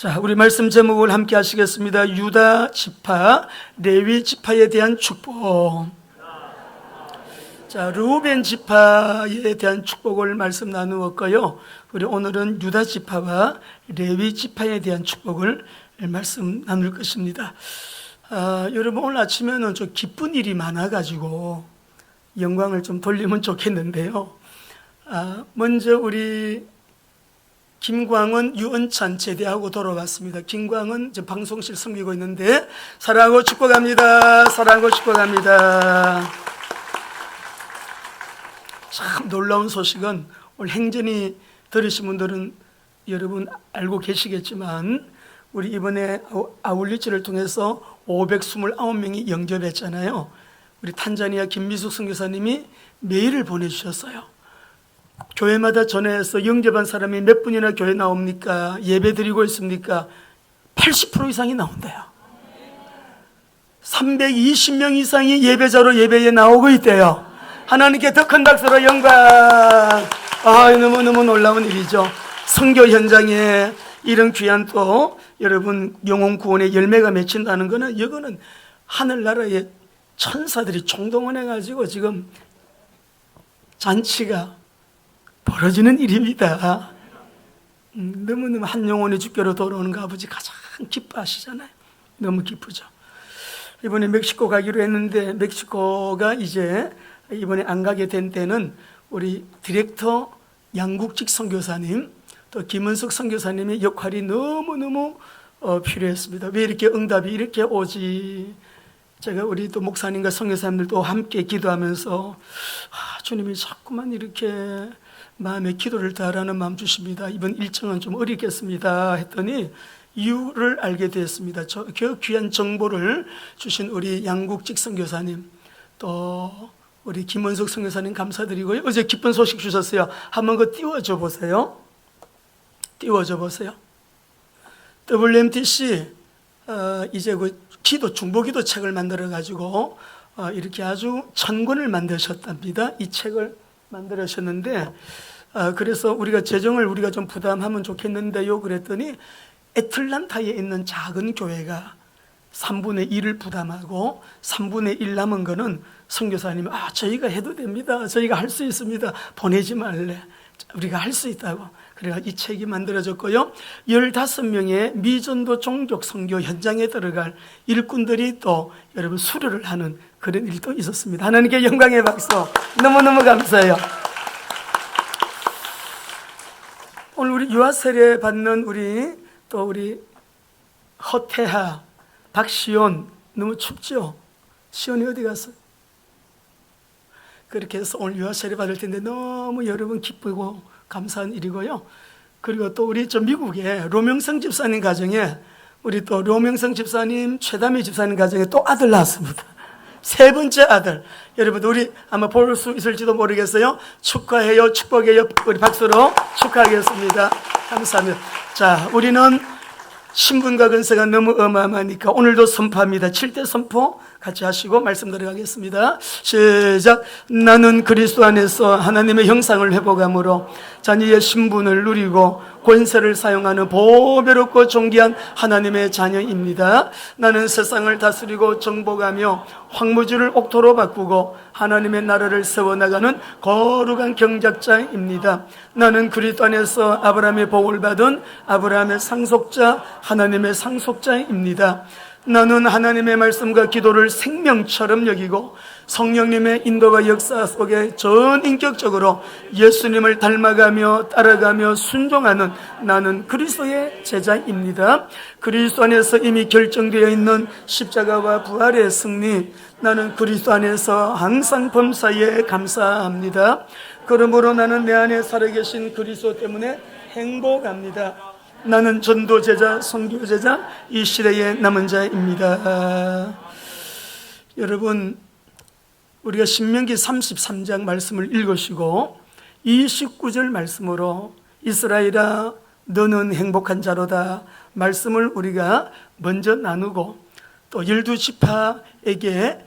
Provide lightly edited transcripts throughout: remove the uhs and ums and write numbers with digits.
자, 우리 말씀 제목을 함께 하시겠습니다. 유다 지파, 레위 지파에 대한 축복. 자, 르우벤 지파에 대한 축복을 말씀 나누었고요. 우리 오늘은 유다 지파와 레위 지파에 대한 축복을 말씀 나눌 것입니다. 여러분, 오늘 아침에는 좀 기쁜 일이 많아가지고 영광을 좀 돌리면 좋겠는데요. 먼저 우리 김광은 유언찬 제대하고 돌아왔습니다. 김광은 지금 방송실 섬기고 있는데 사랑하고 축복합니다. 사랑하고 축복합니다. 참 놀라운 소식은 오늘 행전이 들으신 분들은 여러분 알고 계시겠지만 우리 이번에 아울리치를 통해서 529명이 영접했잖아요. 우리 탄자니아 김미숙 선교사님이 메일을 보내주셨어요. 교회마다 전화해서 영접한 사람이 몇 분이나 교회 나옵니까? 예배 드리고 있습니까? 80% 이상이 나온대요. 320명 이상이 예배자로 예배에 나오고 있대요. 하나님께 더 큰 박수로 영광. 너무너무 놀라운 일이죠. 선교 현장에 이런 귀한 또 여러분 영혼 구원의 열매가 맺힌다는 것은 이거는 하늘나라의 천사들이 총동원해가지고 지금 잔치가 벌어지는 일입니다. 너무너무 한 영혼이 주께로 돌아오는 거 아버지 가장 기뻐하시잖아요. 너무 기쁘죠. 이번에 멕시코 가기로 했는데 멕시코가 이제 이번에 안 가게 된 때는 우리 디렉터 양국직 선교사님 또 김은숙 선교사님의 역할이 너무너무 필요했습니다. 왜 이렇게 응답이 이렇게 오지? 제가 우리 또 목사님과 선교사님들도 함께 기도하면서 주님이 자꾸만 이렇게 마음에 기도를 다하라는 마음 주십니다. 이번 일정은 좀 어렵겠습니다 했더니 이유를 알게 되었습니다. 그 귀한 정보를 주신 우리 양국직 선교사님 또 우리 김원석 선교사님 감사드리고요. 어제 기쁜 소식 주셨어요. 한번 그거 띄워줘 보세요. 띄워줘 보세요. WMTC 이제 그 중보기도 책을 만들어 가지고 이렇게 아주 천권을 만드셨답니다. 이 책을 만들으셨는데 그래서 우리가 재정을 우리가 좀 부담하면 좋겠는데요 그랬더니 애틀란타에 있는 작은 교회가 3분의 1을 부담하고 3분의 1 남은 거는 선교사님이 저희가 해도 됩니다. 저희가 할 수 있습니다. 보내지 말래. 우리가 할 수 있다고. 그래서 이 책이 만들어졌고요. 15명의 미전도 종족 선교 현장에 들어갈 일꾼들이 또 여러분 수료를 하는 그런 일도 있었습니다. 하나님께 영광의 박수. 너무너무 감사해요. 오늘 우리 유아 세례 받는 우리 허태하, 박시온 너무 춥죠? 시온이 어디 갔어? 그렇게 해서 오늘 유아 세례 받을 텐데 너무 여러분 기쁘고 감사한 일이고요. 그리고 또 우리 미국의 로명성 집사님 가정에 우리 또 로명성 집사님, 최다미 집사님 가정에 또 아들 낳았습니다. 세 번째 아들. 여러분 우리 아마 볼 수 있을지도 모르겠어요. 축하해요. 축복해요. 우리 박수로 축하하겠습니다. 감사합니다. 자, 우리는 신분과 근세가 너무 어마어마하니까 오늘도 선포합니다. 7대 선포 같이 하시고 말씀 들어가겠습니다. 시작. 나는 그리스도 안에서 하나님의 형상을 회복함으로 자녀의 신분을 누리고 권세를 사용하는 보배롭고 존귀한 하나님의 자녀입니다. 나는 세상을 다스리고 정복하며 황무지를 옥토로 바꾸고 하나님의 나라를 세워나가는 거룩한 경작자입니다. 나는 그리스도 안에서 아브라함의 복을 받은 아브라함의 상속자, 하나님의 상속자입니다. 나는 하나님의 말씀과 기도를 생명처럼 여기고 성령님의 인도와 역사 속에 전인격적으로 예수님을 닮아가며 따라가며 순종하는 나는 그리스도의 제자입니다. 그리스도 안에서 이미 결정되어 있는 십자가와 부활의 승리, 나는 그리스도 안에서 항상 범사에 감사합니다. 그러므로 나는 내 안에 살아계신 그리스도 때문에 행복합니다. 나는 전도제자, 선교제자, 이 시대의 남은 자입니다. 여러분, 우리가 신명기 33장 말씀을 읽으시고 29절 말씀으로 이스라엘아 너는 행복한 자로다 말씀을 우리가 먼저 나누고 또 12지파에게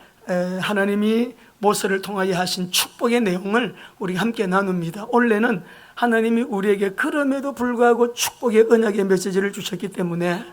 하나님이 모세를 통하여 하신 축복의 내용을 우리가 함께 나눕니다. 원래는 하나님이 우리에게 그럼에도 불구하고 축복의 언약의 메시지를 주셨기 때문에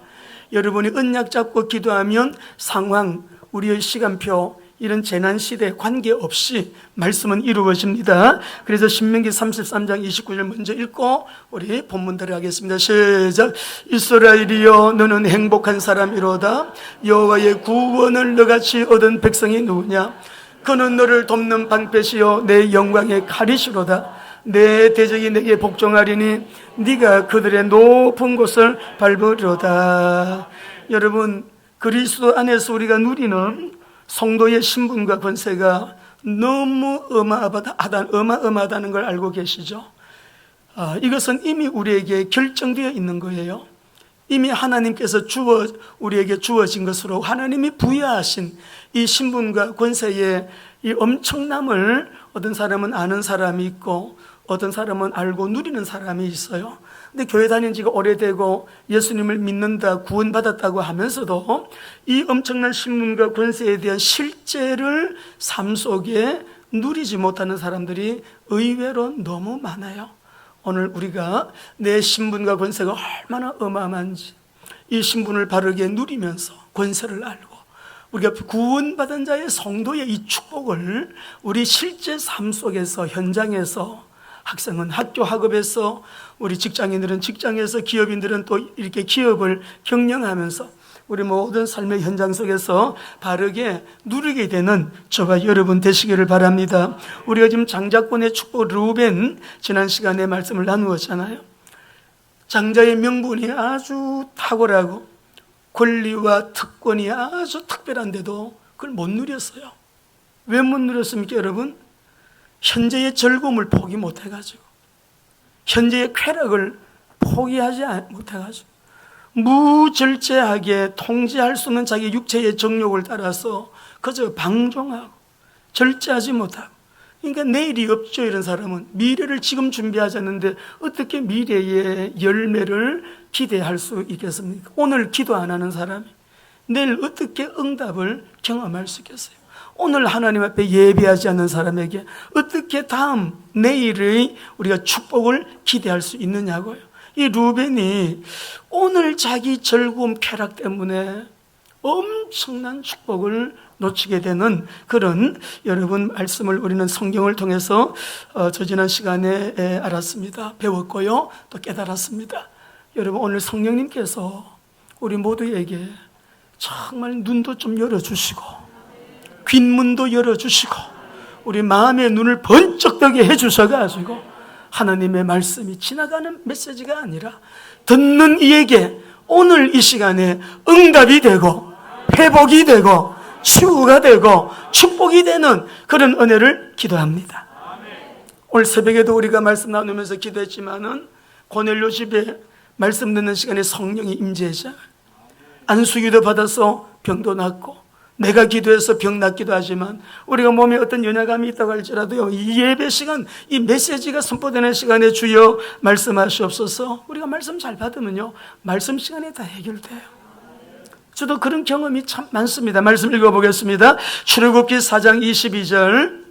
여러분이 언약 잡고 기도하면 상황, 우리의 시간표, 이런 재난시대에 관계없이 말씀은 이루어집니다. 그래서 신명기 33장 29절 먼저 읽고 우리 본문 들어가겠습니다. 시작. 이스라엘이여 너는 행복한 사람이로다. 여호와의 구원을 너같이 얻은 백성이 누구냐. 그는 너를 돕는 방패시요 내 영광의 칼이시로다. 내 대적이 내게 복종하리니 네가 그들의 높은 곳을 밟으리로다. 여러분, 그리스도 안에서 우리가 누리는 성도의 신분과 권세가 너무 어마어마하다는 걸 알고 계시죠? 이것은 이미 우리에게 결정되어 있는 거예요. 이미 하나님께서 우리에게 주어진 것으로 하나님이 부여하신 이 신분과 권세의 이 엄청남을 어떤 사람은 아는 사람이 있고 어떤 사람은 알고 누리는 사람이 있어요. 근데 교회 다닌 지가 오래되고 예수님을 믿는다, 구원받았다고 하면서도 이 엄청난 신분과 권세에 대한 실제를 삶 속에 누리지 못하는 사람들이 의외로 너무 많아요. 오늘 우리가 내 신분과 권세가 얼마나 어마어마한지 이 신분을 바르게 누리면서 권세를 알고 우리가 구원받은 자의 성도의 이 축복을 우리 실제 삶 속에서 현장에서 학생은 학교 학업에서 우리 직장인들은 직장에서 기업인들은 또 이렇게 기업을 경영하면서 우리 모든 삶의 현장 속에서 바르게 누리게 되는 저와 여러분 되시기를 바랍니다. 우리가 지금 장자권의 축복 루벤 지난 시간에 말씀을 나누었잖아요. 장자의 명분이 아주 탁월하고 권리와 특권이 아주 특별한데도 그걸 못 누렸어요. 왜 못 누렸습니까, 여러분? 현재의 즐거움을 포기 못해가지고, 현재의 쾌락을 포기하지 못해가지고, 무절제하게 통제할 수 없는 자기 육체의 정욕을 따라서 그저 방종하고 절제하지 못하고, 그러니까 내일이 없죠. 이런 사람은 미래를 지금 준비하지 않는데 어떻게 미래의 열매를 기대할 수 있겠습니까? 오늘 기도 안 하는 사람이 내일 어떻게 응답을 경험할 수 있겠어요? 오늘 하나님 앞에 예배하지 않는 사람에게 어떻게 다음 내일의 우리가 축복을 기대할 수 있느냐고요. 이 루벤이 오늘 자기 즐거움 쾌락 때문에 엄청난 축복을 놓치게 되는 그런 여러분 말씀을 우리는 성경을 통해서 저 지난 시간에 알았습니다. 배웠고요. 또 깨달았습니다. 여러분, 오늘 성령님께서 우리 모두에게 정말 눈도 좀 열어주시고 귓문도 열어주시고 우리 마음의 눈을 번쩍 뜨게 해주셔가지고 하나님의 말씀이 지나가는 메시지가 아니라 듣는 이에게 오늘 이 시간에 응답이 되고 회복이 되고 치유가 되고 축복이 되는 그런 은혜를 기도합니다. 오늘 새벽에도 우리가 말씀 나누면서 기도했지만은 고넬료 집에 말씀 듣는 시간에 성령이 임재하자 안수기도 받아서 병도 낫고 내가 기도해서 병 낫기도 하지만 우리가 몸에 어떤 연약함이 있다고 할지라도요, 이 예배 시간, 이 메시지가 선포되는 시간에 주여 말씀하시옵소서. 우리가 말씀 잘 받으면요 말씀 시간에 다 해결돼요. 저도 그런 경험이 참 많습니다. 말씀 읽어보겠습니다. 출애굽기 4장 22절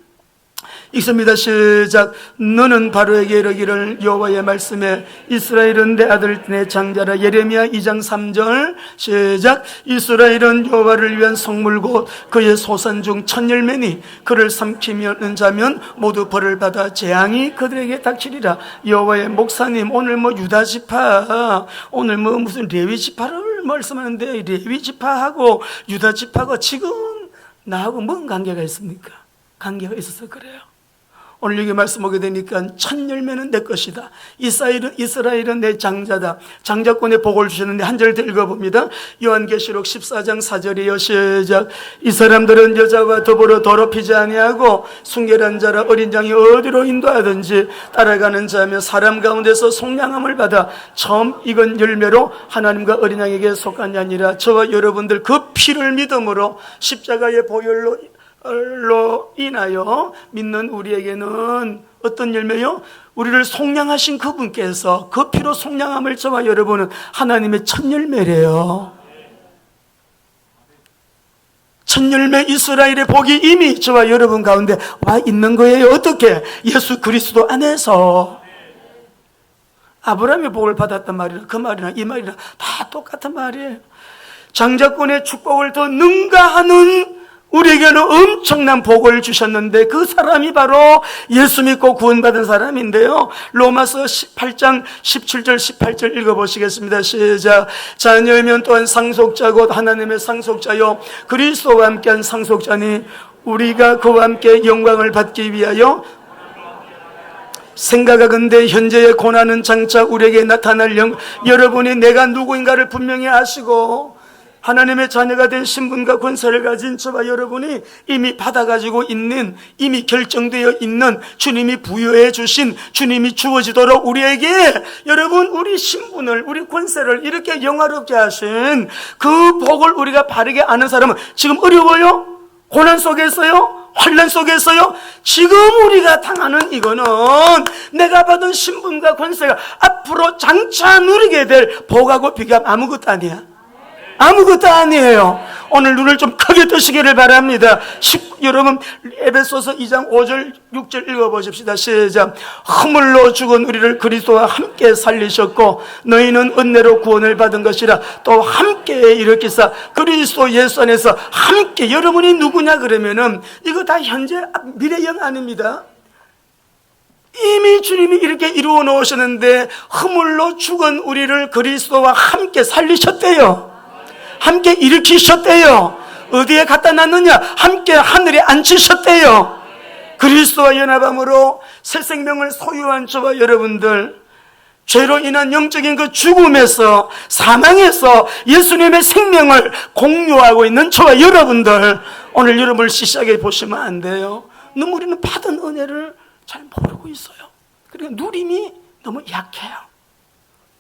읽습니다. 시작. 너는 바로에게 이르기를 여호와의 말씀에 이스라엘은 내 아들 내 장자라. 예레미야 2장 3절 시작. 이스라엘은 여호와를 위한 성물 곧 그의 소산 중 첫 열매니 그를 삼키려는 자면 모두 벌을 받아 재앙이 그들에게 닥치리라. 여호와의 목사님, 오늘 유다 지파, 오늘 무슨 레위 지파를 말씀하는데 레위 지파하고 유다 지파가 지금 나하고 뭔 관계가 있습니까? 관계가 있어서 그래요. 오늘 여기 말씀 보게 되니까 첫 열매는 내 것이다. 이스라엘은 내 장자다. 장자권의 복을 주셨는데 한 절 더 읽어봅니다. 요한계시록 14장 4절이요. 시작. 이 사람들은 여자와 더불어 더럽히지 아니하고 순결한 자라. 어린 양이 어디로 인도하든지 따라가는 자며 사람 가운데서 속량함을 받아 처음 익은 열매로 하나님과 어린 양에게 속한 자니라. 저와 여러분들 그 피를 믿음으로 십자가의 보혈로 인하여 믿는 우리에게는 어떤 열매요? 우리를 속량하신 그분께서 그 피로 속량함을 저와 여러분은 하나님의 첫 열매래요. 첫 열매 이스라엘의 복이 이미 저와 여러분 가운데 와 있는 거예요. 어떻게? 예수 그리스도 안에서. 아브라함이 복을 받았단 말이나 그 말이나 이 말이나 다 똑같은 말이에요. 장자권의 축복을 더 능가하는 우리에게는 엄청난 복을 주셨는데 그 사람이 바로 예수 믿고 구원받은 사람인데요. 로마서 8장 17절 18절 읽어보시겠습니다. 시작. 자녀이면 또한 상속자 곧 하나님의 상속자요 그리스도와 함께한 상속자니 우리가 그와 함께 영광을 받기 위하여 생각하건대 현재의 고난은 장차 우리에게 나타날 여러분이 내가 누구인가를 분명히 아시고 하나님의 자녀가 된 신분과 권세를 가진 저와 여러분이 이미 받아가지고 있는, 이미 결정되어 있는 주님이 부여해 주신, 주님이 주어지도록 우리에게 여러분 우리 신분을, 우리 권세를 이렇게 영화롭게 하신 그 복을 우리가 바르게 아는 사람은 지금 어려워요? 고난 속에서요? 환난 속에서요? 지금 우리가 당하는 이거는 내가 받은 신분과 권세가 앞으로 장차 누리게 될 복하고 비교하면 아무것도 아니야. 아무것도 아니에요. 오늘 눈을 좀 크게 뜨시기를 바랍니다. 여러분 에베소서 2장 5절 6절 읽어보십시다. 시작. 허물로 죽은 우리를 그리스도와 함께 살리셨고 너희는 은혜로 구원을 받은 것이라 또 함께 일으키사 그리스도 예수 안에서 함께. 여러분이 누구냐 그러면은 이거 다 현재 미래형 아닙니다. 이미 주님이 이렇게 이루어 놓으셨는데 허물로 죽은 우리를 그리스도와 함께 살리셨대요. 함께 일으키셨대요. 어디에 갖다 놨느냐? 함께 하늘에 앉히셨대요. 그리스도와 연합함으로 새 생명을 소유한 저와 여러분들, 죄로 인한 영적인 그 죽음에서, 사망에서 예수님의 생명을 공유하고 있는 저와 여러분들, 오늘 여러분을 시시하게 보시면 안 돼요. 너무 우리는 받은 은혜를 잘 모르고 있어요. 그리고 누림이 너무 약해요.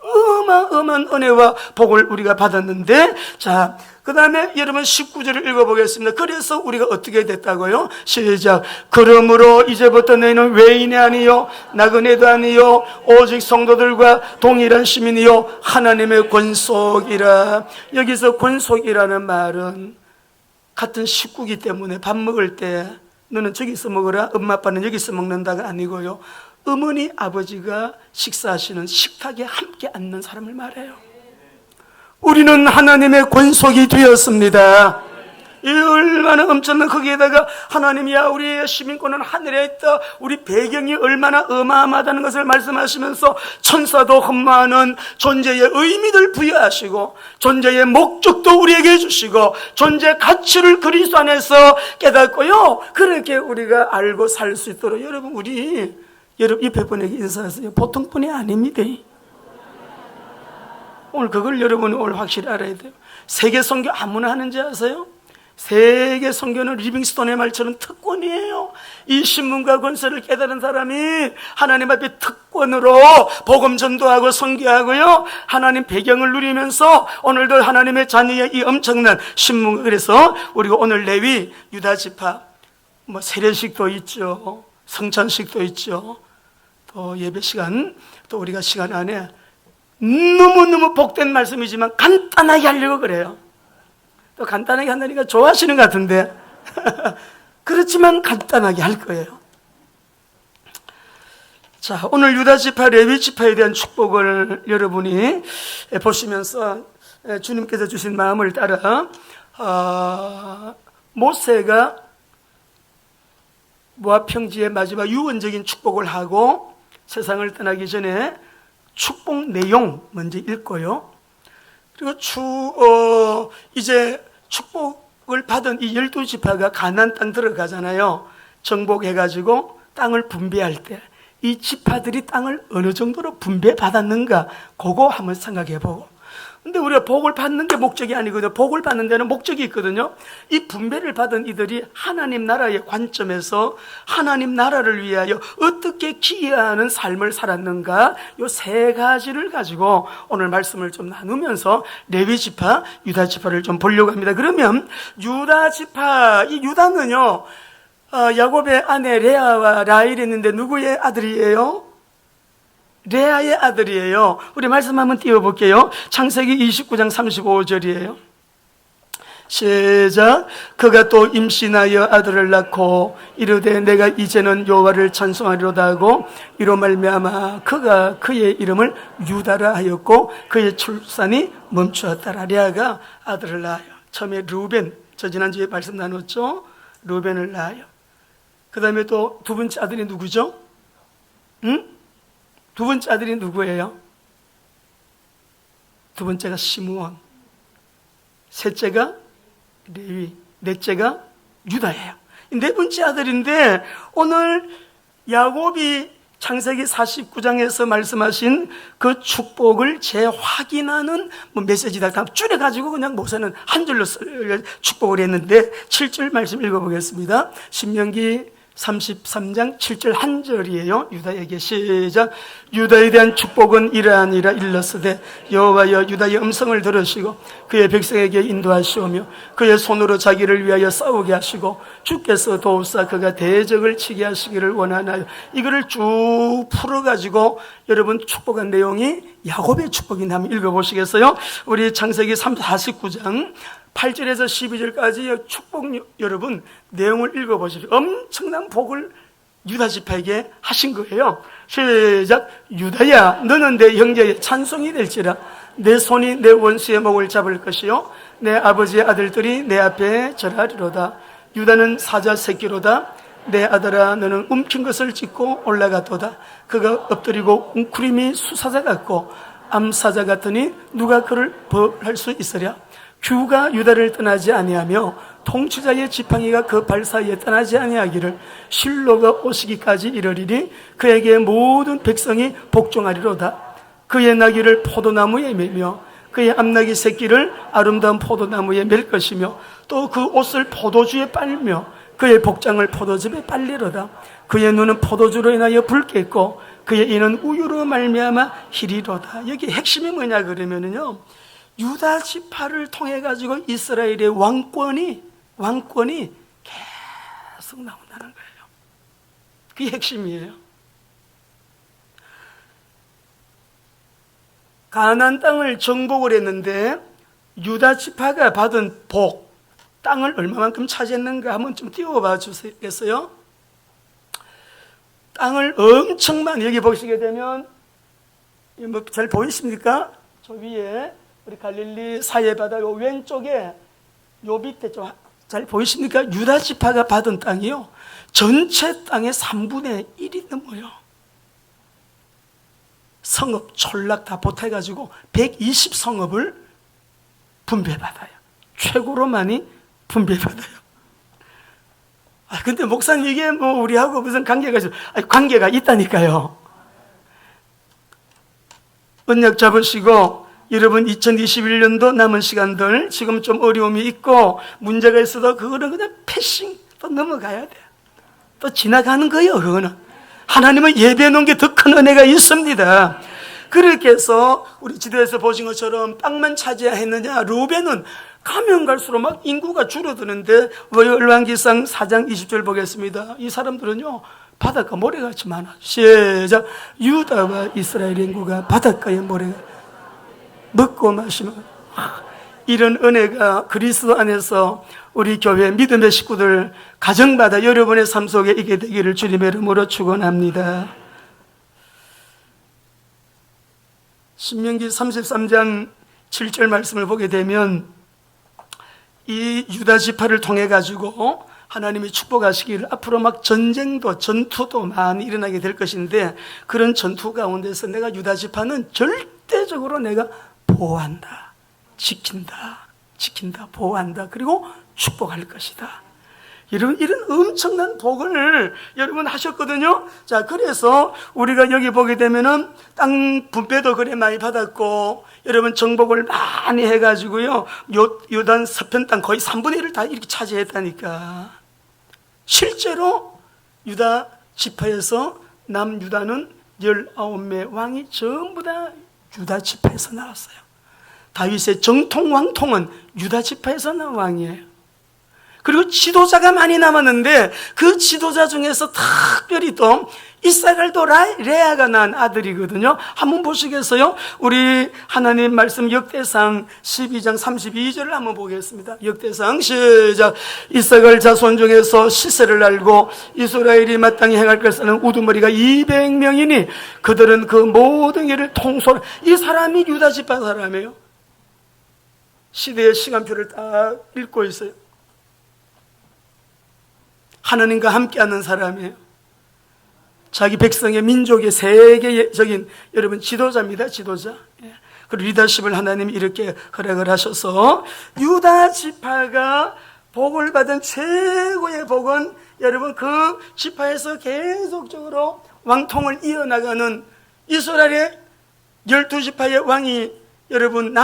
어마어마한 은혜와 복을 우리가 받았는데, 자, 그 다음에 여러분 19절을 읽어보겠습니다. 그래서 우리가 어떻게 됐다고요? 시작. 그러므로 이제부터 너희는 외인이 아니요 나그네도 아니요 오직 성도들과 동일한 시민이요 하나님의 권속이라. 여기서 권속이라는 말은 같은 식구이기 때문에 밥 먹을 때 너는 저기서 먹어라, 엄마 아빠는 여기서 먹는다가 아니고요, 어머니 아버지가 식사하시는 식탁에 함께 앉는 사람을 말해요. 우리는 하나님의 권속이 되었습니다. 이 얼마나 엄청난, 거기에다가 하나님이야 우리의 시민권은 하늘에 있다, 우리 배경이 얼마나 어마어마하다는 것을 말씀하시면서 천사도 흠모하는 존재의 의미를 부여하시고 존재의 목적도 우리에게 주시고 존재의 가치를 그리스도 안에서 깨닫고요, 그렇게 우리가 알고 살 수 있도록 여러분 옆에 분에게 인사하세요. 보통 분이 아닙니다. 오늘 그걸 여러분이 오늘 확실히 알아야 돼요. 세계 선교 아무나 하는지 아세요? 세계 선교는 리빙스톤의 말처럼 특권이에요. 이 신문과 권세를 깨달은 사람이 하나님 앞에 특권으로 복음 전도하고 선교하고요, 하나님 배경을 누리면서 오늘도 하나님의 자녀의 이 엄청난 신문. 그래서 우리가 오늘 레위 유다 지파 세례식도 있죠, 성찬식도 있죠, 또 예배 시간, 또 우리가 시간 안에 너무너무 복된 말씀이지만 간단하게 하려고 그래요. 또 간단하게 한다니까 좋아하시는 것 같은데 그렇지만 간단하게 할 거예요. 자, 오늘 유다 지파, 레위 지파에 대한 축복을 여러분이 보시면서 주님께서 주신 마음을 따라 모세가 모압 평지의 마지막 유언적인 축복을 하고 세상을 떠나기 전에 축복 내용 먼저 읽고요, 그리고 이제 축복을 받은 이 12지파가 가나안 땅 들어가잖아요. 정복해가지고 땅을 분배할 때 이 지파들이 땅을 어느 정도로 분배받았는가, 그거 한번 생각해보고. 근데 우리가 복을 받는 게 목적이 아니거든요. 복을 받는 데는 목적이 있거든요. 이 분배를 받은 이들이 하나님 나라의 관점에서 하나님 나라를 위하여 어떻게 기여하는 삶을 살았는가, 요 세 가지를 가지고 오늘 말씀을 좀 나누면서 레위 지파, 유다 지파를 좀 보려고 합니다. 그러면 유다 지파, 이 유다는요, 야곱의 아내 레아와 라헬이 있는데 누구의 아들이에요? 레아의 아들이에요. 우리 말씀 한번 띄워볼게요. 창세기 29장 35절이에요. 시작. 그가 또 임신하여 아들을 낳고 이르되 내가 이제는 여호와를 찬송하리로다 하고 이로 말미암아 그가 그의 이름을 유다라 하였고 그의 출산이 멈추었더라. 레아가 아들을 낳아요. 처음에 루벤, 저 지난주에 말씀 나눴죠. 루벤을 낳아요. 그 다음에 또 두 번째 아들이 누구죠? 두 번째 아들이 누구예요? 두 번째가 시므온, 셋째가 레위, 넷째가 유다예요. 네 번째 아들인데 오늘 야곱이 창세기 49장에서 말씀하신 그 축복을 재확인하는 메시지다. 다 줄여가지고 그냥 모세는 한 줄로 축복을 했는데 7절 말씀 읽어보겠습니다. 신명기 33장 7절 한 절이에요. 유다에게 시작. 유다에 대한 축복은 이러하니라. 일렀으되 여호와여 유다의 음성을 들으시고 그의 백성에게 인도하시오며 그의 손으로 자기를 위하여 싸우게 하시고 주께서 도우사 그가 대적을 치게 하시기를 원하나요. 이거를 쭉 풀어가지고 여러분 축복한 내용이 야곱의 축복인데 한번 읽어보시겠어요? 우리 창세기 49장 8절에서 12절까지 축복 여러분 내용을 읽어보십시오. 엄청난 복을 유다 지파에게 하신 거예요. 시작. 유다야 너는 내 형제의 찬송이 될지라. 내 손이 내 원수의 목을 잡을 것이요 내 아버지의 아들들이 내 앞에 절하리로다. 유다는 사자 새끼로다. 내 아들아 너는 움킨 것을 찢고 올라갔도다. 그가 엎드리고 웅크림이 수사자 같고 암사자 같으니 누가 그를 벌할 수 있으랴. 규가 유다를 떠나지 아니하며 통치자의 지팡이가 그 발 사이에 떠나지 아니하기를 실로가 오시기까지 이르리니 그에게 모든 백성이 복종하리로다. 그의 나귀를 포도나무에 매며 그의 암나귀 새끼를 아름다운 포도나무에 맬 것이며 또 그 옷을 포도주에 빨며 그의 복장을 포도즙에 빨리로다. 그의 눈은 포도주로 인하여 붉겠고 그의 이는 우유로 말미암아 희리로다. 여기 핵심이 뭐냐 그러면은요, 유다 지파를 통해 가지고 이스라엘의 왕권이 계속 나온다는 거예요. 그게 핵심이에요. 가나안 땅을 정복을 했는데 유다 지파가 받은 복, 땅을 얼마만큼 차지했는가 한번 좀 띄워봐 주시겠어요? 땅을 엄청 많이, 여기 보시게 되면 뭐 잘 보이십니까? 저 위에 우리 갈릴리 사해바다 요 왼쪽에 요 밑에 좀 잘 보이십니까? 유다 지파가 받은 땅이요 전체 땅의 3분의 1이 넘어요. 성읍 촌락 다 보태가지고 120성읍을 분배받아요. 최고로 많이 분배받아요. 근데 목사님 이게 뭐 우리하고 무슨 관계가 있어요? 관계가 있다니까요. 언약 잡으시고 여러분 2021년도 남은 시간들 지금 좀 어려움이 있고 문제가 있어도 그거는 그냥 패싱 또 넘어가야 돼. 또 지나가는 거예요. 그거는 하나님은 예배해 놓은 게 더 큰 은혜가 있습니다. 그렇게 해서 우리 지도에서 보신 것처럼 땅만 차지해야 했느냐. 루벤은 가면 갈수록 막 인구가 줄어드는데 열왕기상 4장 20절 보겠습니다. 이 사람들은요 바닷가 모래같이 많아. 시작. 유다와 이스라엘 인구가 바닷가의 모래가 먹고 마시면, 이런 은혜가 그리스도 안에서 우리 교회 믿음의 식구들 가정마다 여러분의 삶 속에 있게 되기를 주님의 이름으로 축원합니다. 신명기 33장 7절 말씀을 보게 되면 이 유다 지파를 통해 가지고 하나님이 축복하시기를 앞으로 막 전투도 많이 일어나게 될 것인데, 그런 전투 가운데서 내가 유다 지파는 절대적으로 내가 보호한다, 지킨다, 보호한다, 그리고 축복할 것이다. 이런 엄청난 복을 여러분 하셨거든요. 자, 그래서 우리가 여기 보게 되면은 땅 분배도 그래 많이 받았고, 여러분 정복을 많이 해가지고요, 요단 서편 땅 거의 3분의 1을 다 이렇게 차지했다니까. 실제로 유다 지파에서 남유다는 19매 왕이 전부 다 유다 지파에서 나왔어요. 다윗의 정통 왕통은 유다 지파에서 나온 왕이에요. 그리고 지도자가 많이 남았는데 그 지도자 중에서 특별히 또 이사갈도 레아가 난 아들이거든요. 한번 보시겠어요? 우리 하나님 말씀 역대상 12장 32절을 한번 보겠습니다. 역대상 시작. 이사갈 자손 중에서 시세를 알고 이스라엘이 마땅히 행할 것을 아는 우두머리가 200명이니 그들은 그 모든 일을 통솔. 이 사람이 유다 지파 사람이에요. 시대의 시간표를 딱 읽고 있어요. 하나님과 함께하는 사람이에요. 자기 백성의 민족의 세계적인 여러분 지도자입니다. 지도자. 그리고 리더십을 하나님이 이렇게 허락을 하셔서 유다 지파가 복을 받은 최고의 복은 여러분 그 지파에서 계속적으로 왕통을 이어나가는 이스라엘의 12지파의 왕이 여러분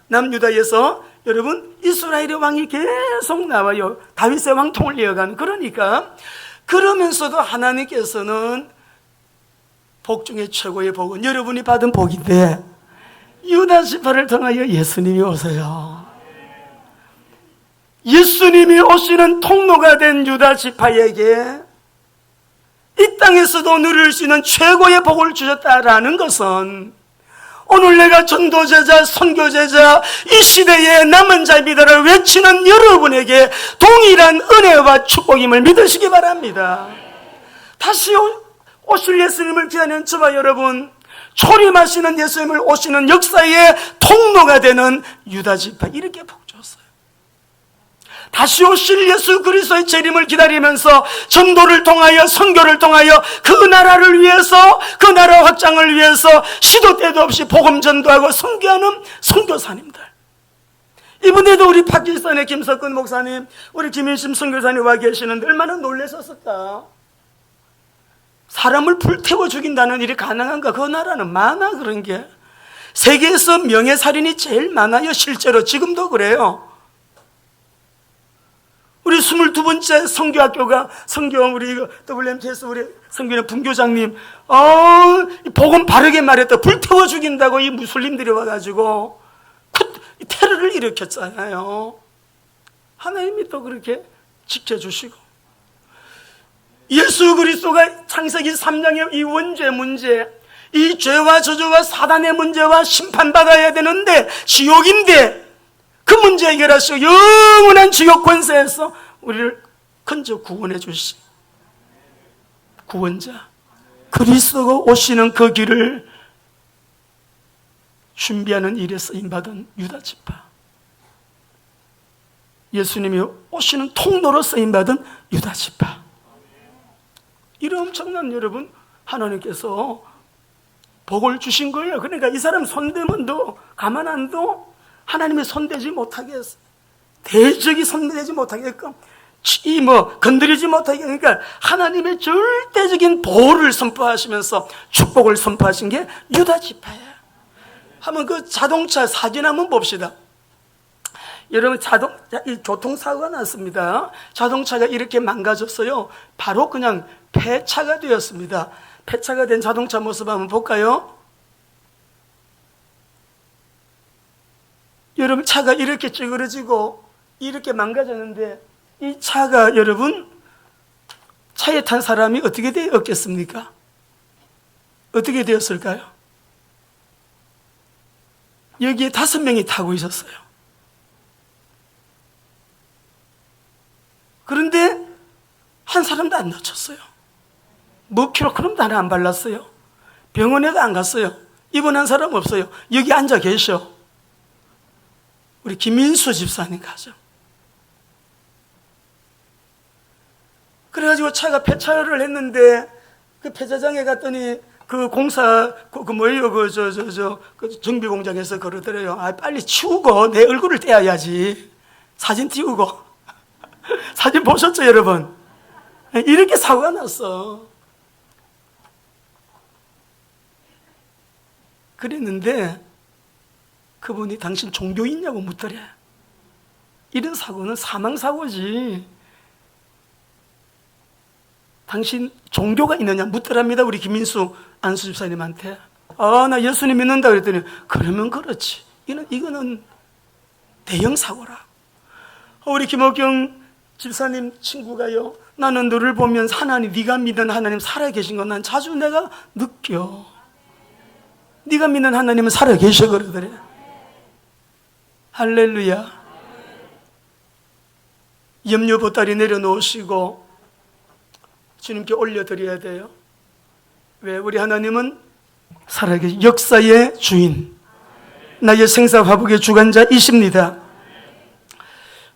남유다에서 여러분 이스라엘의 왕이 계속 나와요. 다윗의 왕통을 이어가는. 그러니까 그러면서도 하나님께서는 복 중에 최고의 복은 여러분이 받은 복인데 유다 지파를 통하여 예수님이 오세요. 예수님이 오시는 통로가 된 유다 지파에게 이 땅에서도 누릴 수 있는 최고의 복을 주셨다라는 것은 오늘 내가 전도제자, 선교제자, 이 시대의 남은 자입니다를 외치는 여러분에게 동일한 은혜와 축복임을 믿으시기 바랍니다. 다시 오실 예수님을 기다리는 저와 여러분, 초림하시는 예수님을 오시는 역사의 통로가 되는 유다지파, 이렇게 복 줬어요. 다시 오실 예수 그리스도의 재림을 기다리면서 전도를 통하여 선교를 통하여 그 나라를 위해서, 그 나라 확장을 위해서 시도 때도 없이 복음 전도하고 선교하는 선교사님들. 이번에도 우리 파키스탄의 김석근 목사님, 우리 김인심 선교사님 와 계시는데 얼마나 놀라셨을까. 사람을 불태워 죽인다는 일이 가능한가. 그 나라는 많아. 그런 게 세계에서 명예살인이 제일 많아요. 실제로 지금도 그래요. 우리 22번째 선교학교가 우리 WMTS 우리 선교는 분교장님 복음 바르게 말했다. 불태워 죽인다고 이 무슬림들이 와가지고 테러를 일으켰잖아요. 하나님이 또 그렇게 지켜주시고, 예수 그리스도가 창세기 3장의 이 원죄 문제, 이 죄와 저주와 사단의 문제와 심판받아야 되는데 지옥인데 그 문제 해결하시고 영원한 지옥 권세에서 우리를 건져 구원해 주신 구원자 그리스도가 오시는 그 길을 준비하는 일에 쓰임받은 유다지파, 예수님이 오시는 통로로 쓰임받은 유다지파, 이런 엄청난 여러분 하나님께서 복을 주신 거예요. 그러니까 이 사람 손대면도 가만 안 둬. 하나님이 손대지 못하게 했어요. 대적이 손대지 못하게끔, 건드리지 못하게. 그러니까 하나님의 절대적인 보호를 선포하시면서 축복을 선포하신 게 유다 지파예요. 한번 그 자동차 사진 한번 봅시다. 여러분, 이 교통사고가 났습니다. 자동차가 이렇게 망가졌어요. 바로 그냥 폐차가 되었습니다. 폐차가 된 자동차 모습 한번 볼까요? 여러분, 차가 이렇게 찌그러지고 이렇게 망가졌는데 이 차가 여러분, 차에 탄 사람이 어떻게 되었겠습니까? 어떻게 되었을까요? 여기에 5명이 타고 있었어요. 그런데 한 사람도 안 다쳤어요. 뭐 키로그램도 하나 안 발랐어요. 병원에도 안 갔어요. 입원한 사람 없어요. 여기 앉아 계셔. 우리 김민수 집사님 가죠. 그래가지고 차가 폐차를 했는데 그 폐차장에 갔더니 그 공사 그 정비 공장에서 그러더래요. 빨리 치우고 내 얼굴을 떼어야지. 사진 띄우고. 사진 보셨죠, 여러분? 이렇게 사고가 났어. 그랬는데 그분이 당신 종교 있냐고 묻더래. 이런 사고는 사망사고지. 당신 종교가 있느냐 묻더랍니다. 우리 김민수 안수 집사님한테. 나 예수님 믿는다 그랬더니 그러면 그렇지. 이거는 대형 사고라. 우리 김옥경 집사님 친구가요, 나는 너를 보면 하나님, 네가 믿는 하나님 살아계신 건 난 자주 내가 느껴. 네가 믿는 하나님은 살아계셔 그러더래. 할렐루야. 염려 보따리 내려놓으시고 주님께 올려드려야 돼요. 왜? 우리 하나님은 살아계신 역사의 주인, 나의 생사화복의 주관자이십니다.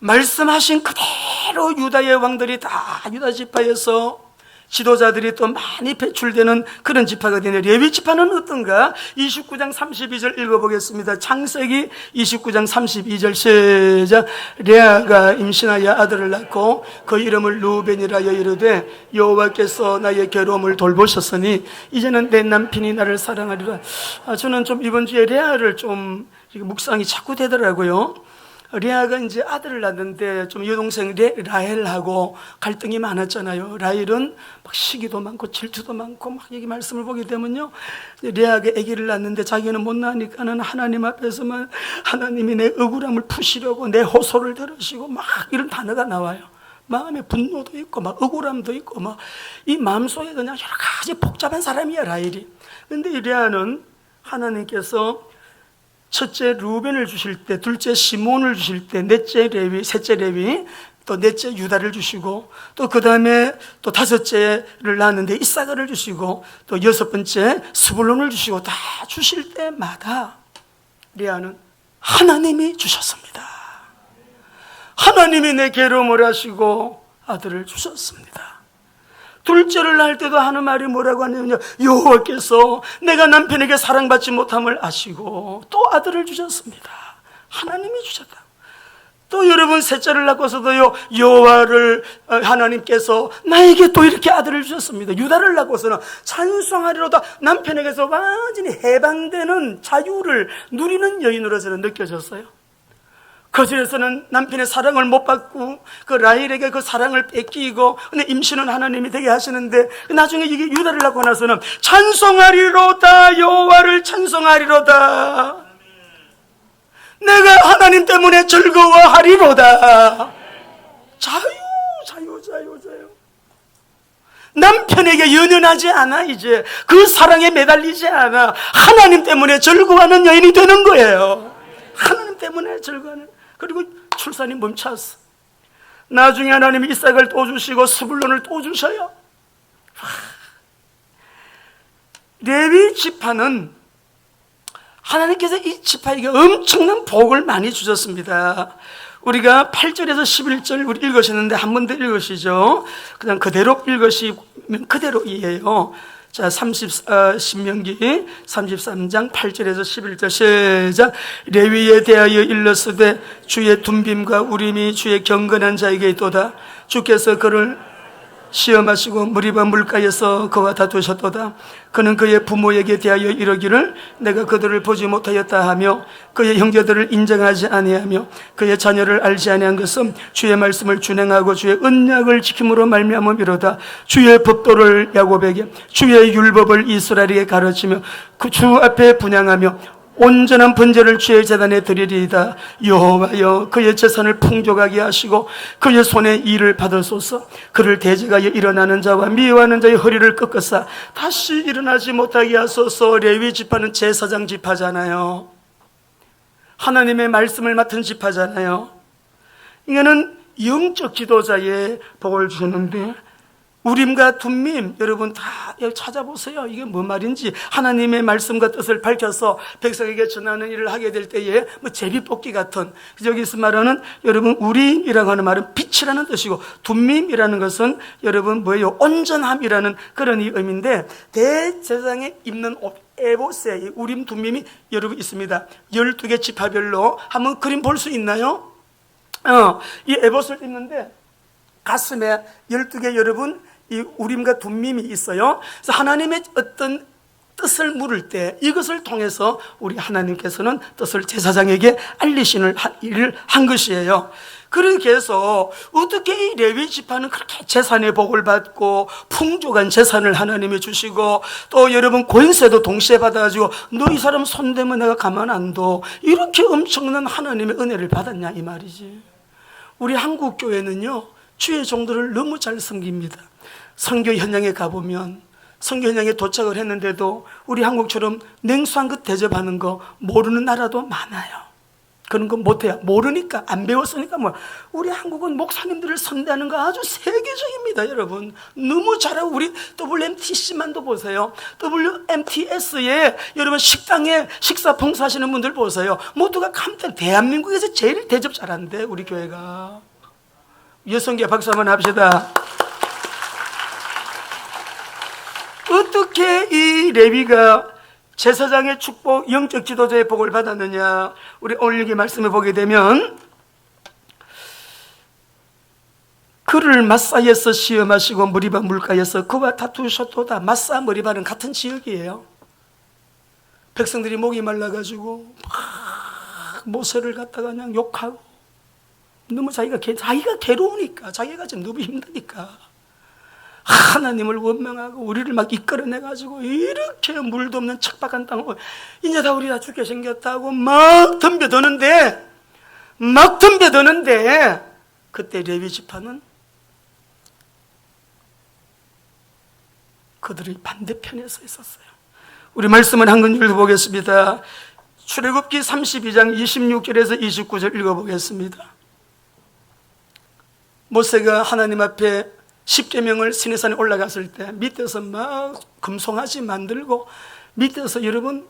말씀하신 그대로 유다의 왕들이 다 유다 지파에서 지도자들이 또 많이 배출되는 그런 지파가 되네. 레위 지파는 어떤가? 29장 32절 읽어보겠습니다. 창세기 29장 32절 시작. 레아가 임신하여 아들을 낳고 그 이름을 루벤이라 하여 이르되 여호와께서 나의 괴로움을 돌보셨으니 이제는 내 남편이 나를 사랑하리라. 저는 좀 이번 주에 레아를 좀 묵상이 자꾸 되더라고요. 레아가 이제 아들을 낳는데 좀 여동생 라헬하고 갈등이 많았잖아요. 라헬은 막 시기도 많고 질투도 많고 막 여기 말씀을 보게 되면요, 레아가 아기를 낳는데 자기는 못 낳으니까는 하나님 앞에서만 하나님이 내 억울함을 푸시려고 내 호소를 들으시고 막 이런 단어가 나와요. 마음에 분노도 있고 막 억울함도 있고 막 이 마음속에 그냥 여러 가지 복잡한 사람이야 라헬이. 근데 이 레아는 하나님께서 첫째 루벤을 주실 때, 둘째 시몬을 주실 때, 넷째 레위, 셋째 레위, 또 넷째 유다를 주시고, 또 그 다음에 또 다섯째를 낳았는데 이사가를 주시고, 또 여섯 번째 스불론을 주시고, 다 주실 때마다 레아는 하나님이 주셨습니다. 하나님이 내 괴로움을 하시고 아들을 주셨습니다. 둘째를 낳을 때도 하는 말이 뭐라고 하냐면요, 여호와께서 내가 남편에게 사랑받지 못함을 아시고 또 아들을 주셨습니다. 하나님이 주셨다. 또 여러분 셋째를 낳고서도요, 여호와를 하나님께서 나에게 또 이렇게 아들을 주셨습니다. 유다를 낳고서는 찬송하리로다. 남편에게서 완전히 해방되는 자유를 누리는 여인으로 저는 느껴졌어요. 거절에서는 남편의 사랑을 못 받고 그 라헬에게 그 사랑을 뺏기고, 근데 임신은 하나님이 되게 하시는데 나중에 이게 유다를 낳고 나서는 찬송하리로다, 여호와를 찬송하리로다, 내가 하나님 때문에 즐거워하리로다. 자유. 남편에게 연연하지 않아. 이제 그 사랑에 매달리지 않아. 하나님 때문에 즐거워하는 여인이 되는 거예요. 하나님 때문에 즐거워하는. 그리고 출산이 멈췄어. 나중에 하나님이 이삭을 또 주시고 스불론을 또 주셔요. 레위 지파는 하나님께서 이 지파에게 엄청난 복을 많이 주셨습니다. 우리가 8절에서 11절 우리 읽으셨는데 한 번 더 읽으시죠. 그냥 그대로 읽으시면 그대로 이해해요. 자, 신명기 33장 8절에서 11절 시작. 레위에 대하여 일렀으되 주의 둠빔과 우림이 주의 경건한 자에게 있도다. 주께서 그를 시험하시고 무리바 물가에서 그와 다투셨도다. 그는 그의 부모에게 대하여 이르기를 내가 그들을 보지 못하였다 하며 그의 형제들을 인정하지 아니하며 그의 자녀를 알지 아니한 것은 주의 말씀을 준행하고 주의 언약을 지킴으로 말미암음이로다. 주의 법도를 야곱에게 주의 율법을 이스라엘에게 가르치며 그 주 앞에 분향하며 온전한 번제를 주의 제단에 드리리이다. 여호와여 그의 재산을 풍족하게 하시고 그의 손에 일을 받으소서. 그를 대적하여 일어나는 자와 미워하는 자의 허리를 꺾으사 다시 일어나지 못하게 하소서. 레위 지파는 제사장 지파잖아요. 하나님의 말씀을 맡은 지파잖아요. 이거는 영적 지도자의 복을 주셨는데, 우림과 둠밈 여러분 다 여기 찾아보세요. 이게 뭔 말인지. 하나님의 말씀과 뜻을 밝혀서 백성에게 전하는 일을 하게 될 때에 뭐 제비뽑기 같은, 여기서 말하는 여러분 우림이라고 하는 말은 빛이라는 뜻이고, 둠밈이라는 것은 여러분 뭐예요? 온전함이라는 그런 의미인데, 대제사장에 입는 옷 에봇에 우림 둠밈이 여러분 있습니다. 12개 지파별로 한번 그림 볼 수 있나요? 이 에봇을 입는데 가슴에 12개 여러분 이 우림과 둠밈이 있어요. 그래서 하나님의 어떤 뜻을 물을 때 이것을 통해서 우리 하나님께서는 뜻을 제사장에게 알리시는 일을 한 것이에요. 그렇게 해서 어떻게 이 레위 지파는 그렇게 재산의 복을 받고 풍족한 재산을 하나님이 주시고, 또 여러분 권세도 동시에 받아가지고 너 이 사람 손대면 내가 가만 안 둬, 이렇게 엄청난 하나님의 은혜를 받았냐 이 말이지. 우리 한국 교회는요 주의 종들을 너무 잘 섬깁니다. 선교 현장에 가보면 선교 현장에 도착을 했는데도 우리 한국처럼 냉수한 것 대접하는 거 모르는 나라도 많아요. 그런 거 못해요. 모르니까, 안 배웠으니까. 우리 한국은 목사님들을 선대하는 거 아주 세계적입니다, 여러분. 너무 잘하고, 우리 WMTC만도 보세요. WMTS에 여러분 식당에 식사 봉사하시는 분들 보세요. 모두가 깜짝, 대한민국에서 제일 대접 잘하는데, 우리 교회가. 여성계 박수 한번 합시다. 어떻게 이 레위가 제사장의 축복, 영적 지도자의 복을 받았느냐? 우리 오늘 여기 말씀을 보게 되면 그를 마사에서 시험하시고 머리바 물가에서 그와 다투셨도다. 마사 머리바는 같은 지역이에요. 백성들이 목이 말라가지고 막 모세를 갖다가 그냥 욕하고, 너무 자기가 괴로우니까, 자기가 지금 너무 힘드니까 하나님을 원망하고 우리를 막 이끌어내가지고 이렇게 물도 없는 척박한 땅을 이제 다 우리 다 죽게 생겼다고 막 덤벼드는데 그때 레위 지파는 그들의 반대편에 서 있었어요. 우리 말씀을 한 건 읽어보겠습니다. 출애굽기 32장 26절에서 29절 읽어보겠습니다. 모세가 하나님 앞에 십계명을 시내산에 올라갔을 때 밑에서 막 금송아지 만들고, 밑에서 여러분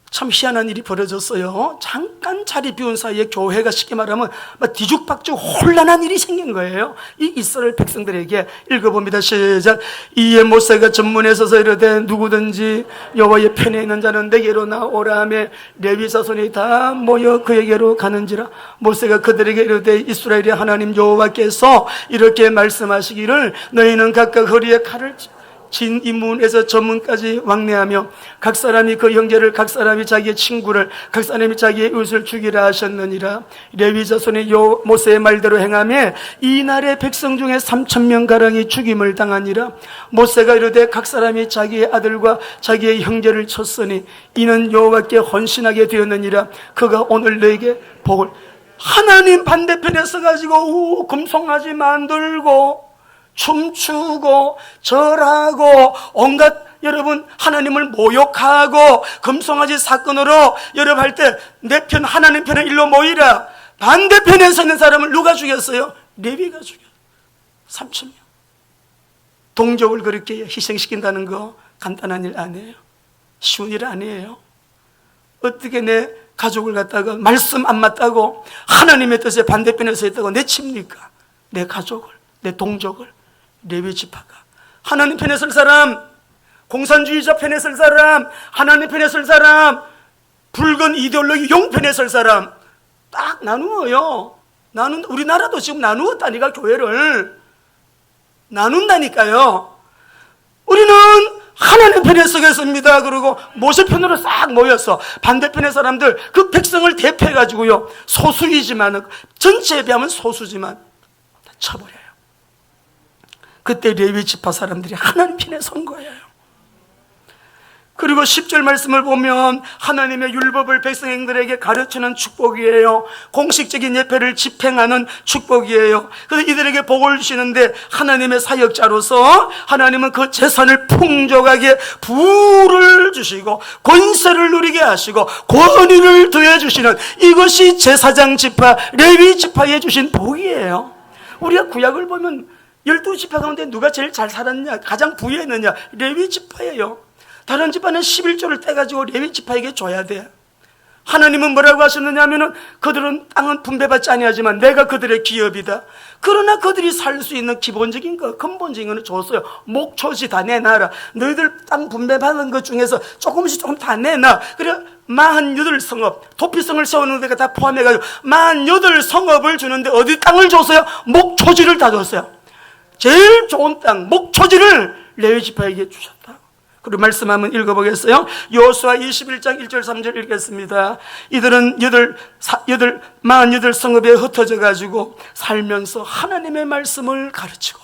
참 희한한 일이 벌어졌어요. 잠깐 자리 비운 사이에 교회가 쉽게 말하면 막 뒤죽박죽 혼란한 일이 생긴 거예요. 이 이스라엘 백성들에게. 읽어봅니다. 시작. 이에 모세가 전문에 서서 이르되 누구든지 여호와의 편에 있는 자는 내게로 나오라 하며 레위 자손이 다 모여 그에게로 가는지라. 모세가 그들에게 이르되 이스라엘의 하나님 여호와께서 이렇게 말씀하시기를 너희는 각각 허리에 칼을 진 이 문에서 저 문까지 왕래하며 각 사람이 그 형제를, 각 사람이 자기의 친구를, 각 사람이 자기의 이웃을 죽이라 하셨느니라. 레위 자손이 모세의 말대로 행하며 이날의 백성 중에 3,000명 가량이 죽임을 당하니라. 모세가 이르되 각 사람이 자기의 아들과 자기의 형제를 쳤으니 이는 여호와께 헌신하게 되었느니라. 그가 오늘 너에게 복을. 하나님 반대편에 서가지고 금송아지 만들고 춤추고 절하고 온갖 여러분 하나님을 모욕하고 금송아지 사건으로 여러분 할 때 내 편 하나님 편에 일로 모이라. 반대편에 서 있는 사람을 누가 죽였어요? 레위가 죽였어요. 3,000명. 동족을 그렇게 희생시킨다는 거 간단한 일 아니에요. 쉬운 일 아니에요. 어떻게 내 가족을 갖다가 말씀 안 맞다고 하나님의 뜻에 반대편에 서 있다고 내칩니까? 내 가족을, 내 동족을. 레위 지파가 하나님 편에 설 사람, 공산주의자 편에 설 사람, 하나님 편에 설 사람, 붉은 이데올로기 용편에 설 사람 딱 나누어요. 우리나라도 지금 나누었다니까. 교회를 나눈다니까요. 우리는 하나님 편에 서겠습니다. 그리고 모세 편으로 싹 모였어. 반대편의 사람들, 그 백성을 대표해가지고요, 소수이지만, 전체에 비하면 소수지만 다 쳐버려요. 그때 레위 지파 사람들이 하나님 편에 선 거예요. 그리고 10절 말씀을 보면 하나님의 율법을 백성들에게 가르치는 축복이에요. 공식적인 예배를 집행하는 축복이에요. 그래서 이들에게 복을 주시는데 하나님의 사역자로서 하나님은 그 재산을 풍족하게 부를 주시고 권세를 누리게 하시고 권위를 더해주시는, 이것이 제사장 지파 레위 지파에 주신 복이에요. 우리가 구약을 보면 12지파 가운데 누가 제일 잘 살았냐, 가장 부유했느냐? 레위 지파예요. 다른 지파는 11조를 떼가지고 레위 지파에게 줘야 돼. 하나님은 뭐라고 하셨느냐 하면은 그들은 땅은 분배받지 아니하지만 내가 그들의 기업이다. 그러나 그들이 살 수 있는 기본적인 거, 근본적인 거는 줬어요. 목초지 다 내놔라. 너희들 땅 분배받은 것 중에서 조금씩 조금 다 내놔. 그래 48성읍, 도피성을 세우는 데가 다 포함해가지고 48성읍을 주는데 어디 땅을 줬어요? 목초지를 다 줬어요. 제일 좋은 땅, 목초지를 레위 지파에게 주셨다. 그리고 말씀 한번 읽어보겠어요. 여호수아 21장 1절 3절 읽겠습니다. 이들은 48성읍에 흩어져 가지고 살면서 하나님의 말씀을 가르치고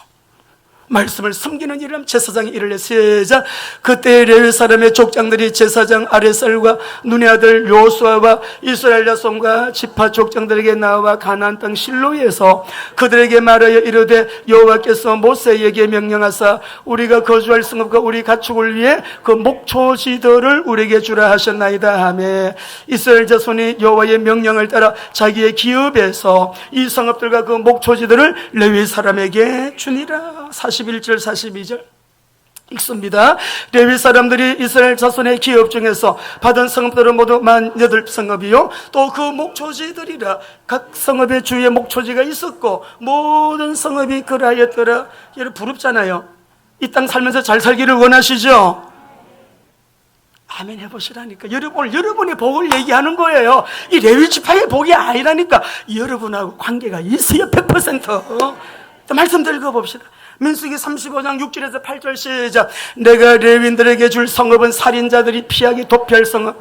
말씀을 섬기는 일이라면 제사장이 일을 했어야. 그때 레위 사람의 족장들이 제사장 아레살과 눈의 아들 요수아와 이스라엘 자손과 지파 족장들에게 나와 가나안 땅 실로에서 그들에게 말하여 이르되 여호와께서 모세에게 명령하사 우리가 거주할 성읍과 우리 가축을 위해 그 목초지들을 우리에게 주라 하셨나이다 하매 이스라엘 자손이 여호와의 명령을 따라 자기의 기업에서 이 성읍들과 그 목초지들을 레위 사람에게 주니라. 41절 42절 읽습니다. 레위 사람들이 이스라엘 자손의 기업 중에서 받은 성읍들은 모두 48성읍이요 또 그 목초지들이라. 각 성읍의 주위에 목초지가 있었고 모든 성읍이 그러하였더라. 여러분 부럽잖아요. 이 땅 살면서 잘 살기를 원하시죠? 아멘 해보시라니까. 오늘 여러분의 복을 얘기하는 거예요. 이 레위 지파의 복이 아니라니까. 여러분하고 관계가 있어요. 100%. 말씀 읽어봅시다. 민수기 35장 6절에서 8절 시작. 내가 레위인들에게 줄 성읍은 살인자들이 피하기 도피할 성읍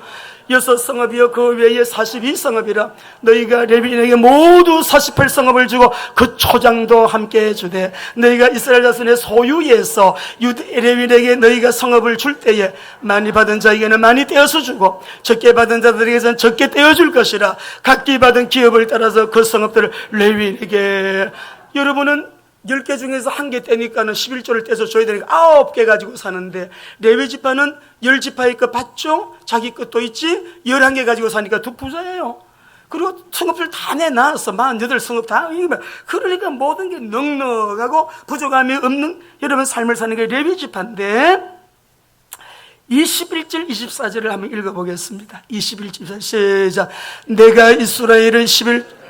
6성읍이요 그 외에 42성읍이라. 너희가 레위인에게 모두 48성읍을 주고 그 초장도 함께 주되 너희가 이스라엘 자손의 소유에서 레위인에게 너희가 성읍을 줄 때에 많이 받은 자에게는 많이 떼어서 주고 적게 받은 자들에게는 적게 떼어줄 것이라. 각기 받은 기업을 따라서 그 성읍들을 레위인에게. 여러분은 10개 중에서 1개 떼니까는 11조를 떼서 줘야 되니까 9개 가지고 사는데 레위 지파는 10지파의 것 받죠? 자기 것도 있지? 11개 가지고 사니까 두 부자예요. 그리고 성읍들 다 내놨어. 48성읍 다. 그러니까 모든 게 넉넉하고 부족함이 없는 여러분 삶을 사는 게 레위 지파인데 21절 24절을 한번 읽어보겠습니다. 21절 시작. 내가 이스라엘을 11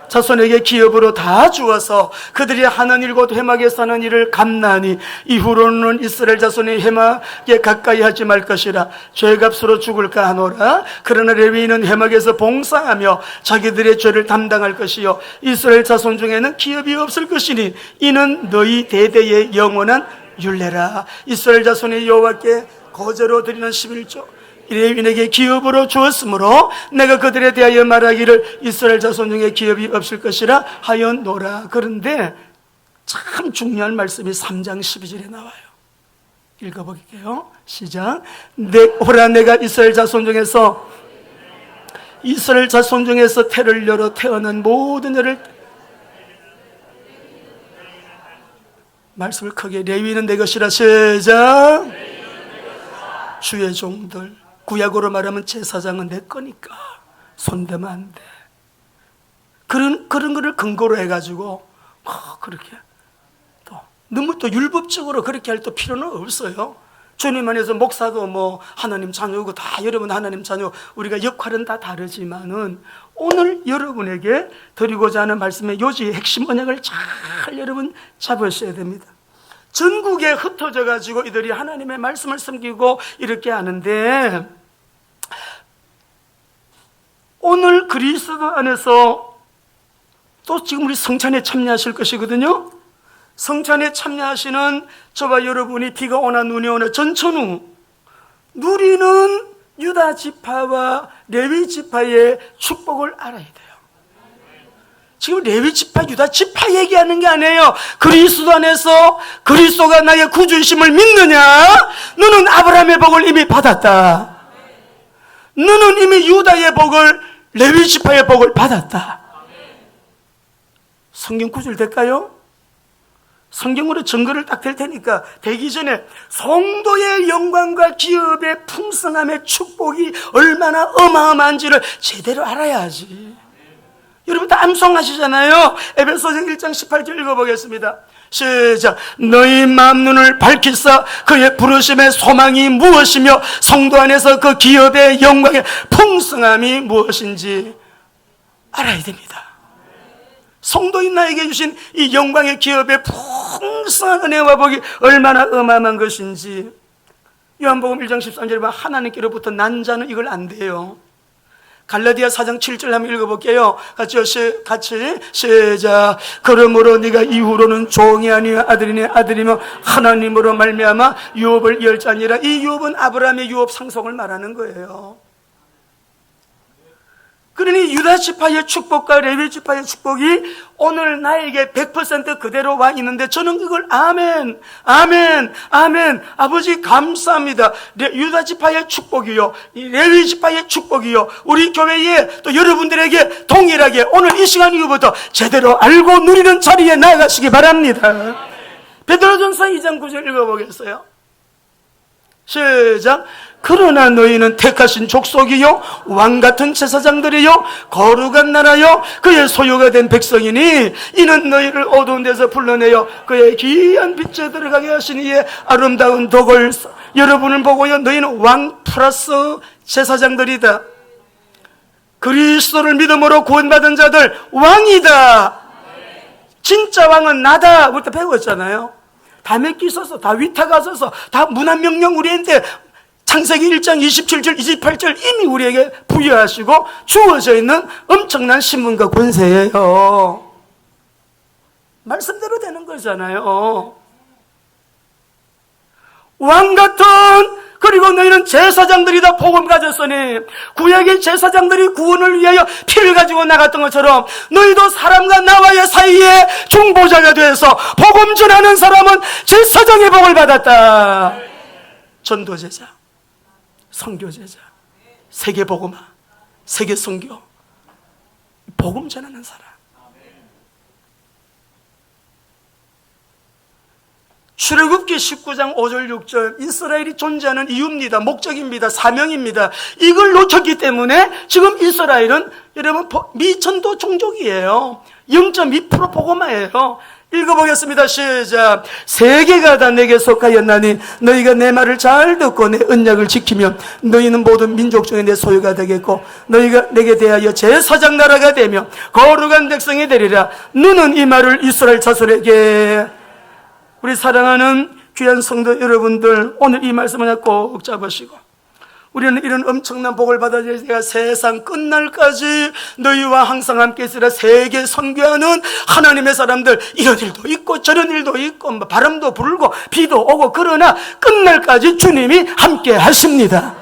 자손에게 기업으로 다 주어서 그들이 하는 일과 회막에 사는 일을 감나니 이후로는 이스라엘 자손이 회막에 가까이 하지 말 것이라. 죄값으로 죽을까 하노라. 그러나 레위인은 회막에서 봉사하며 자기들의 죄를 담당할 것이요 이스라엘 자손 중에는 기업이 없을 것이니 이는 너희 대대의 영원한 율례라. 이스라엘 자손이 여호와께 거저로 드리는 11조 레위인에게 기업으로 주었으므로 내가 그들에 대하여 말하기를 이스라엘 자손 중에 기업이 없을 것이라 하였노라. 그런데 참 중요한 말씀이 3장 12절에 나와요. 읽어볼게요. 시작. 보라 내가 이스라엘 자손 중에서 태를 열어 태어난 모든 애를 말씀을 크게 레위인은 내 것이라. 시작. 주의 종들 구약으로 말하면 제사장은 내 거니까 손대면 안 돼. 그런 거를 근거로 해가지고 그렇게 또 너무 또 율법적으로 그렇게 할 또 필요는 없어요. 주님 안에서 목사도 뭐 하나님 자녀고 다 여러분 하나님 자녀 우리가 역할은 다 다르지만은 오늘 여러분에게 드리고자 하는 말씀의 요지의 핵심 언약을 잘 여러분 잡으셔야 됩니다. 전국에 흩어져 가지고 이들이 하나님의 말씀을 섬기고 이렇게 하는데 오늘 그리스도 안에서 또 지금 우리 성찬에 참여하실 것이거든요. 성찬에 참여하시는 저와 여러분이 비가 오나 눈이 오나 전천후 누리는 유다 지파와 레위 지파의 축복을 알아야 돼요. 지금 레위 지파, 유다 지파 얘기하는 게 아니에요. 그리스도 안에서 그리스도가 나의 구주이심을 믿느냐? 너는 아브라함의 복을 이미 받았다. 너는 이미 유다의 복을, 레위 지파의 복을 받았다. 성경 구절 될까요? 성경으로 증거를 딱 댈 테니까 되기 전에 성도의 영광과 기업의 풍성함의 축복이 얼마나 어마어마한지를 제대로 알아야지. 여러분 다 암송하시잖아요. 에베소서 1장 18절 읽어보겠습니다. 시작. 너희 마음 눈을 밝히사 그의 부르심의 소망이 무엇이며 성도 안에서 그 기업의 영광의 풍성함이 무엇인지 알아야 됩니다. 성도인 나에게 주신 이 영광의 기업의 풍성한 은혜와 복이 얼마나 어마어마한 것인지. 요한복음 1장 13절에 보면 하나님께로부터 난 자는 이걸 안 돼요. 갈라디아 4장 7절 한번 읽어볼게요. 같이 시작. 그러므로 네가 이후로는 종이 아니여 아들이니 아들이며 하나님으로 말미암아 유업을 이을 자니라. 이 유업은 아브라함의 유업 상속을 말하는 거예요. 그러니 유다 지파의 축복과 레위 지파의 축복이 오늘 나에게 100% 그대로 와 있는데 저는 그걸 아멘, 아멘, 아멘. 아버지 감사합니다. 유다 지파의 축복이요, 레위 지파의 축복이요, 우리 교회에 또 여러분들에게 동일하게 오늘 이 시간 이후부터 제대로 알고 누리는 자리에 나아가시기 바랍니다. 베드로전서 2장 9절 읽어보겠어요. 시작. 그러나 너희는 택하신 족속이요 왕같은 제사장들이요 거룩한 나라요 그의 소유가 된 백성이니 이는 너희를 어두운 데서 불러내어 그의 귀한 빛에 들어가게 하신 이의 아름다운 덕을 여러분을 보고요 너희는 왕 플러스 제사장들이다. 그리스도를 믿음으로 구원받은 자들 왕이다. 진짜 왕은 나다. 그때 배웠잖아요. 다 몇기 있어서 다 위타가 있어서 다 문안명령 우리한테 창세기 1장 27절 28절 이미 우리에게 부여하시고 주어져 있는 엄청난 신분과 권세예요. 말씀대로 되는 거잖아요. 왕같은, 그리고 너희는 제사장들이다. 복음 가졌으니 구약의 제사장들이 구원을 위하여 피를 가지고 나갔던 것처럼 너희도 사람과 나와의 사이에 중보자가 되어서 복음 전하는 사람은 제사장의 복을 받았다. 전도제자, 선교제자, 세계복음화, 세계선교, 복음 전하는 사람. 출애굽기 19장 5절 6절 이스라엘이 존재하는 이유입니다. 목적입니다. 사명입니다. 이걸 놓쳤기 때문에 지금 이스라엘은 여러분 미천도 종족이에요. 0.2% 복음화예요. 읽어보겠습니다. 시작. 세계가 다 내게 속하였나니 너희가 내 말을 잘 듣고 내 언약을 지키면 너희는 모든 민족 중에 내 소유가 되겠고 너희가 내게 대하여 제사장 나라가 되며 거룩한 백성이 되리라. 너는 이 말을 이스라엘 자손에게. 우리 사랑하는 귀한 성도 여러분들, 오늘 이 말씀을 꼭 잡으시고 우리는 이런 엄청난 복을 받아야 제가 세상 끝날까지 너희와 항상 함께 있으라. 세계 선교하는 하나님의 사람들, 이런 일도 있고 저런 일도 있고 바람도 불고 비도 오고, 그러나 끝날까지 주님이 함께 하십니다.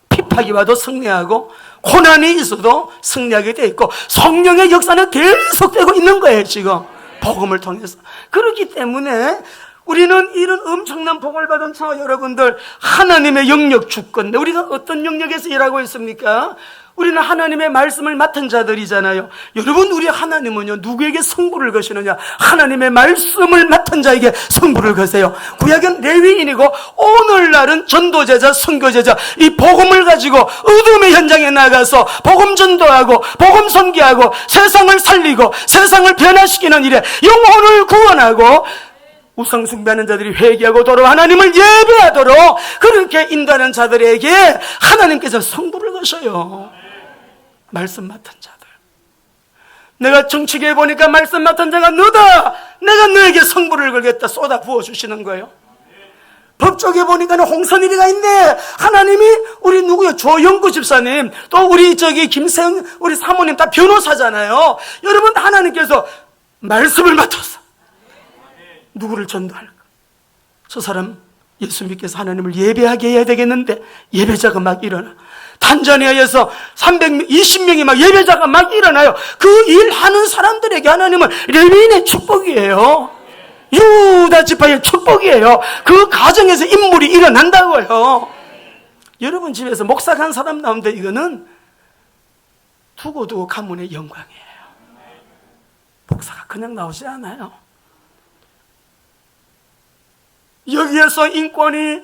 핍박이 와도 승리하고 고난이 있어도 승리하게 돼 있고 성령의 역사는 계속되고 있는 거예요. 지금 복음을 통해서. 그렇기 때문에 우리는 이런 엄청난 복을 받은 저 여러분들, 하나님의 영역 주권, 우리가 어떤 영역에서 일하고 있습니까? 우리는 하나님의 말씀을 맡은 자들이잖아요. 여러분, 우리 하나님은요 누구에게 승부를 거시느냐? 하나님의 말씀을 맡은 자에게 승부를 거세요. 구약은 레위인이고 오늘날은 전도제자, 선교제자, 이 복음을 가지고 어둠의 현장에 나가서 복음 전도하고 복음 선교하고 세상을 살리고 세상을 변화시키는 일에 영혼을 구원하고 우상 숭배하는 자들이 회개하고 돌아 하나님을 예배하도록 그렇게 인도하는 자들에게 하나님께서 승부를 거셔요. 말씀 맡은 자들. 내가 정치계에 보니까 말씀 맡은 자가 너다. 내가 너에게 승부를 걸겠다 쏟아 부어주시는 거예요. 법조계 보니까 홍선일이가 있네. 하나님이 우리 누구요? 조영구 집사님, 또 우리 김세은 우리 사모님 다 변호사잖아요. 여러분, 하나님께서 말씀을 맡았어. 누구를 전도할까? 저 사람 예수 믿기 위해서 하나님을 예배하게 해야 되겠는데 예배자가 막 일어나. 탄자니아에서 320명이 막 예배자가 막 일어나요. 그 일하는 사람들에게 하나님은 레위인의 축복이에요. 유다 지파의 축복이에요. 그 가정에서 인물이 일어난다고요. 여러분 집에서 목사 간 사람 나오는데 이거는 두고두고 가문의 영광이에요. 목사가 그냥 나오지 않아요. 여기에서 인권이,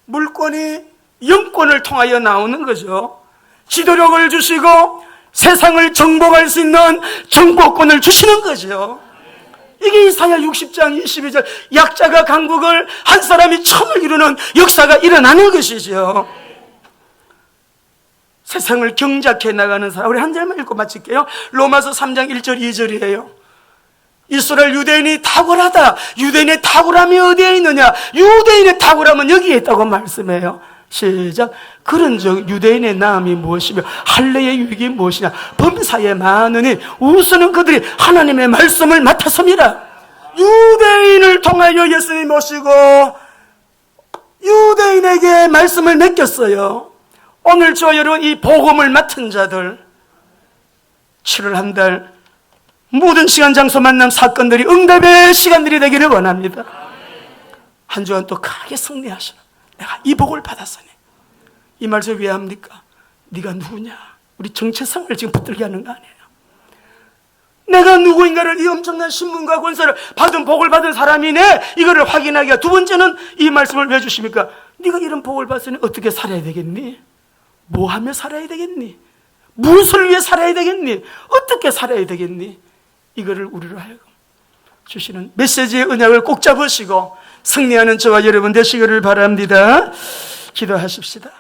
물권이, 영권을 통하여 나오는 거죠. 지도력을 주시고 세상을 정복할 수 있는 정복권을 주시는 거죠. 이게 이사야 60장 22절 약자가 강국을, 한 사람이 천을 이루는 역사가 일어나는 것이죠. 세상을 경작해 나가는 사람. 우리 한 절만 읽고 마칠게요. 로마서 3장 1절 2절이에요 이스라엘 유대인이 탁월하다. 유대인의 탁월함이 어디에 있느냐? 유대인의 탁월함은 여기에 있다고 말씀해요. 시작. 그런즉 유대인의 나음이 무엇이며 할례의 유익이 무엇이냐? 범사에 많으니 우선은 그들이 하나님의 말씀을 맡았습니다. 유대인을 통하여 예수님 오시고 유대인에게 말씀을 맡겼어요. 오늘 저와 여러분 이 복음을 맡은 자들 7월 한 달 모든 시간 장소 만남 사건들이 응답의 시간들이 되기를 원합니다. 한 주간 또 크게 승리하시는 내가 이 복을 받았으니 이 말씀 왜 합니까? 네가 누구냐? 우리 정체성을 지금 붙들게 하는 거 아니에요. 내가 누구인가를 이 엄청난 신분과 권세를 받은 복을 받은 사람이네 이거를 확인하기 위해 두 번째는 이 말씀을 왜 주십니까? 네가 이런 복을 받으니 어떻게 살아야 되겠니? 뭐 하며 살아야 되겠니? 무엇을 위해 살아야 되겠니? 어떻게 살아야 되겠니? 이거를 우리로 하여금 주시는 메시지의 언약을 꼭 잡으시고 승리하는 저와 여러분 되시기를 바랍니다. 기도하십시다.